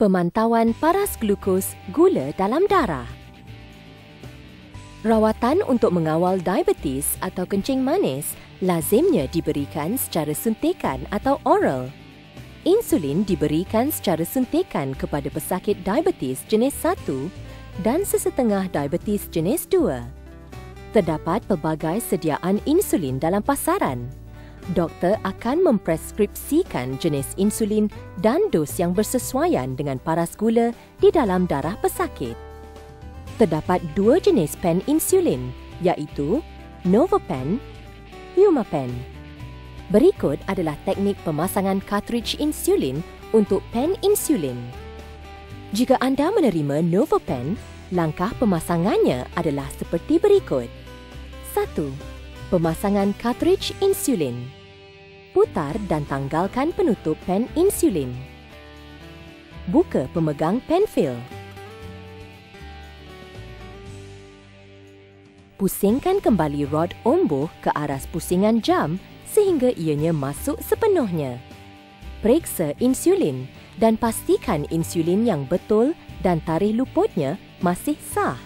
Pemantauan paras glukos gula dalam darah. Rawatan untuk mengawal diabetes atau kencing manis lazimnya diberikan secara suntikan atau oral. Insulin diberikan secara suntikan kepada pesakit diabetes jenis 1 dan sesetengah diabetes jenis 2. Terdapat pelbagai sediaan insulin dalam pasaran. Doktor akan mempreskripsikan jenis insulin dan dos yang bersesuaian dengan paras gula di dalam darah pesakit. Terdapat 2 jenis pen insulin, iaitu Novopen, Humapen. Berikut adalah teknik pemasangan kartridge insulin untuk pen insulin. Jika anda menerima Novopen, langkah pemasangannya adalah seperti berikut. 1. Pemasangan kartridge insulin. Putar dan tanggalkan penutup pen insulin. Buka pemegang pen fill. Pusingkan kembali rod omboh ke aras pusingan jam sehingga ianya masuk sepenuhnya. Periksa insulin dan pastikan insulin yang betul dan tarikh luputnya masih sah.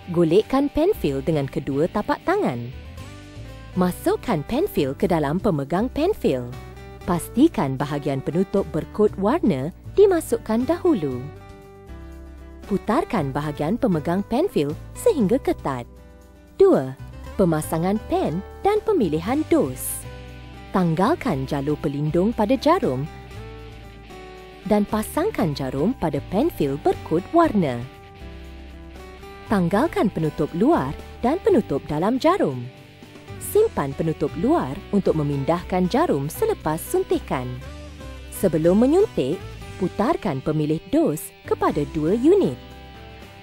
Golekkan pen fill dengan kedua tapak tangan. Masukkan pen fill ke dalam pemegang pen fill. Pastikan bahagian penutup berkod warna dimasukkan dahulu. Putarkan bahagian pemegang pen fill sehingga ketat. 2. Pemasangan pen dan pemilihan dos. Tanggalkan jalur pelindung pada jarum dan pasangkan jarum pada pen fill berkod warna. Tanggalkan penutup luar dan penutup dalam jarum. Simpan penutup luar untuk memindahkan jarum selepas suntikan. Sebelum menyuntik, putarkan pemilih dos kepada 2 unit.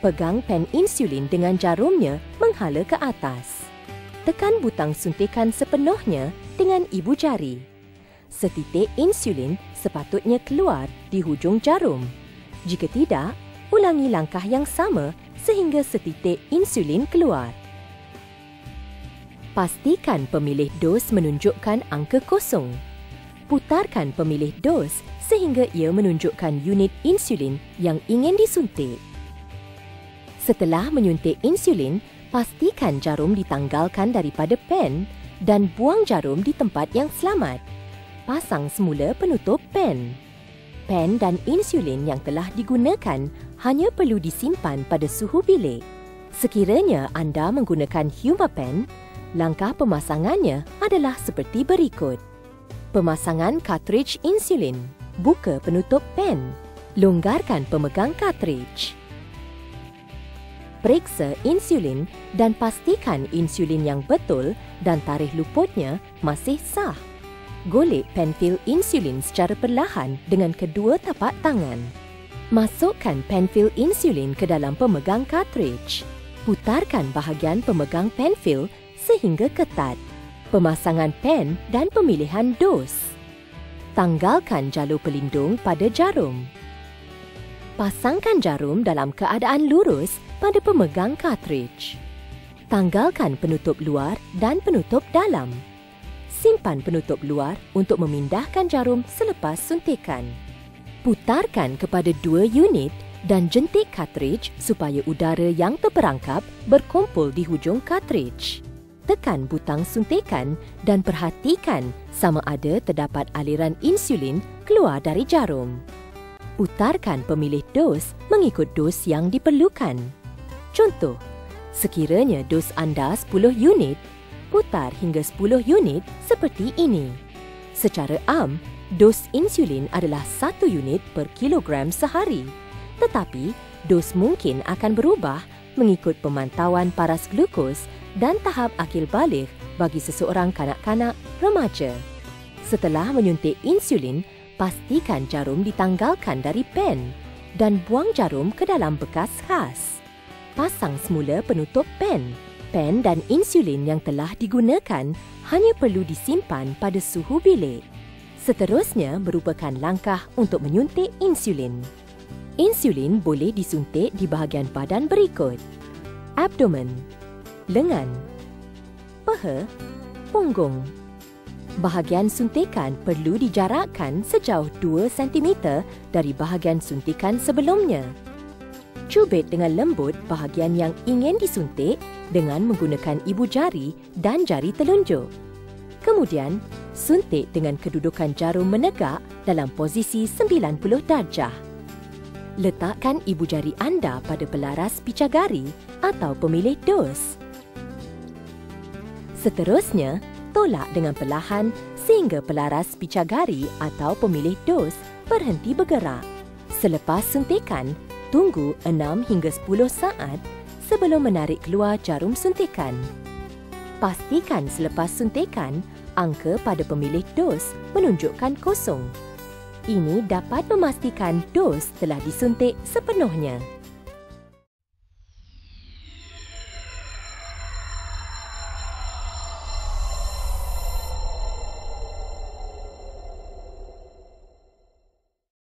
Pegang pen insulin dengan jarumnya menghala ke atas. Tekan butang suntikan sepenuhnya dengan ibu jari. Setitik insulin sepatutnya keluar di hujung jarum. Jika tidak, ulangi langkah yang sama sehingga setitik insulin keluar. Pastikan pemilih dos menunjukkan angka kosong. Putarkan pemilih dos sehingga ia menunjukkan unit insulin yang ingin disuntik. Setelah menyuntik insulin, pastikan jarum ditanggalkan daripada pen dan buang jarum di tempat yang selamat. Pasang semula penutup pen. Pen dan insulin yang telah digunakan hanya perlu disimpan pada suhu bilik. Sekiranya anda menggunakan Humapen, langkah pemasangannya adalah seperti berikut. Pemasangan kartridge insulin. Buka penutup pen. Longgarkan pemegang kartridge. Periksa insulin dan pastikan insulin yang betul dan tarikh luputnya masih sah. Golek pen fill insulin secara perlahan dengan kedua tapak tangan. Masukkan pen fill insulin ke dalam pemegang kartridge. Putarkan bahagian pemegang pen fill sehingga ketat. Pemasangan pen dan pemilihan dos. Tanggalkan jalur pelindung pada jarum. Pasangkan jarum dalam keadaan lurus pada pemegang kartridge. Tanggalkan penutup luar dan penutup dalam. Simpan penutup luar untuk memindahkan jarum selepas suntikan. Putarkan kepada 2 unit dan jentik kartridge supaya udara yang terperangkap berkumpul di hujung kartridge. Tekan butang suntikan dan perhatikan sama ada terdapat aliran insulin keluar dari jarum. Putarkan pemilih dos mengikut dos yang diperlukan. Contoh, sekiranya dos anda 10 unit, putar hingga 10 unit seperti ini. Secara am, dos insulin adalah 1 unit per kilogram sehari. Tetapi, dos mungkin akan berubah mengikut pemantauan paras glukos dan tahap akil baligh bagi seseorang kanak-kanak remaja. Setelah menyuntik insulin, pastikan jarum ditanggalkan dari pen dan buang jarum ke dalam bekas khas. Pasang semula penutup pen. Pen dan insulin yang telah digunakan hanya perlu disimpan pada suhu bilik. Seterusnya merupakan langkah untuk menyuntik insulin. Insulin boleh disuntik di bahagian badan berikut: abdomen, lengan, paha, punggung. Bahagian suntikan perlu dijarakkan sejauh 2 cm dari bahagian suntikan sebelumnya. Cubit dengan lembut bahagian yang ingin disuntik dengan menggunakan ibu jari dan jari telunjuk. Kemudian, suntik dengan kedudukan jarum menegak dalam posisi 90 darjah. Letakkan ibu jari anda pada pelaras picagari atau pemilih dos. Seterusnya, tolak dengan perlahan sehingga pelaras picagari atau pemilih dos berhenti bergerak. Selepas suntikan, tunggu 6 hingga 10 saat sebelum menarik keluar jarum suntikan. Pastikan selepas suntikan, angka pada pemilih dos menunjukkan kosong. Ini dapat memastikan dos telah disuntik sepenuhnya.